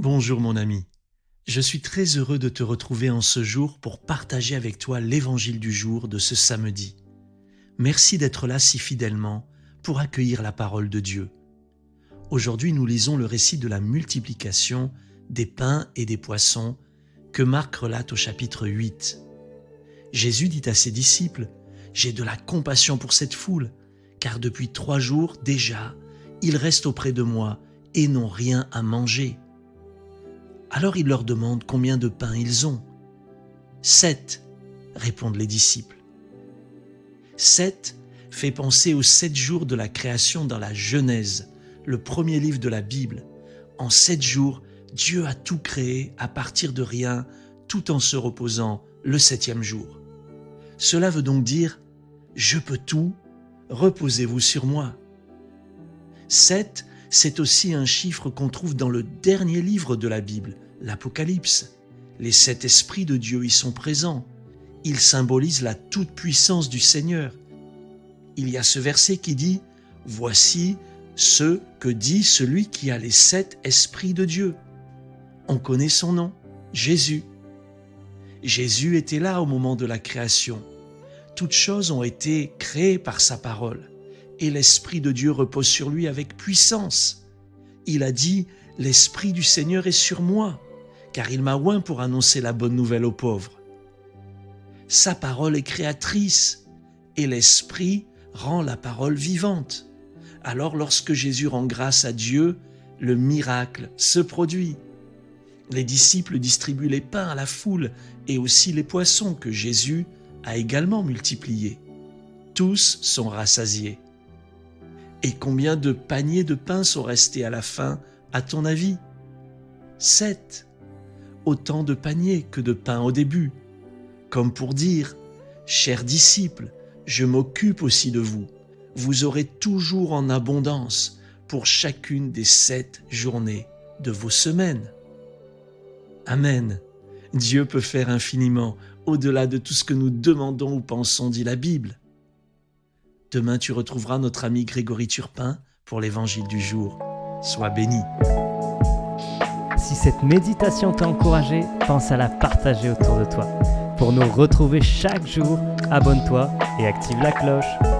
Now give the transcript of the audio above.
Bonjour mon ami, je suis très heureux de te retrouver en ce jour pour partager avec toi l'évangile du jour de ce samedi. Merci d'être là si fidèlement pour accueillir la parole de Dieu. Aujourd'hui, nous lisons le récit de la multiplication des pains et des poissons que Marc relate au chapitre 8. Jésus dit à ses disciples : « J'ai de la compassion pour cette foule, car depuis 3 jours déjà, ils restent auprès de moi et n'ont rien à manger. » Alors il leur demande combien de pains ils ont. « 7, répondent les disciples. 7 fait penser aux 7 jours de la création dans la Genèse, le premier livre de la Bible. En 7 jours, Dieu a tout créé à partir de rien, tout en se reposant le 7e jour. Cela veut donc dire « Je peux tout, reposez-vous sur moi ». 7, c'est aussi un chiffre qu'on trouve dans le dernier livre de la Bible, l'Apocalypse. Les 7 esprits de Dieu y sont présents. Ils symbolisent la toute-puissance du Seigneur. Il y a ce verset qui dit « Voici ce que dit celui qui a les 7 esprits de Dieu ». On connaît son nom, Jésus. Jésus était là au moment de la création. Toutes choses ont été créées par sa parole. Et l'Esprit de Dieu repose sur lui avec puissance. Il a dit « L'Esprit du Seigneur est sur moi, car il m'a oint pour annoncer la bonne nouvelle aux pauvres. » Sa parole est créatrice, et l'Esprit rend la parole vivante. Alors lorsque Jésus rend grâce à Dieu, le miracle se produit. Les disciples distribuent les pains à la foule et aussi les poissons que Jésus a également multipliés. Tous sont rassasiés. Et combien de paniers de pain sont restés à la fin, à ton avis ? 7. Autant de paniers que de pain au début. Comme pour dire « Chers disciples, je m'occupe aussi de vous. Vous aurez toujours en abondance pour chacune des 7 journées de vos semaines. » Amen. Dieu peut faire infiniment, au-delà de tout ce que nous demandons ou pensons, dit la Bible. Demain, tu retrouveras notre ami Grégory Turpin pour l'évangile du jour. Sois béni. Si cette méditation t'a encouragé, pense à la partager autour de toi. Pour nous retrouver chaque jour, abonne-toi et active la cloche.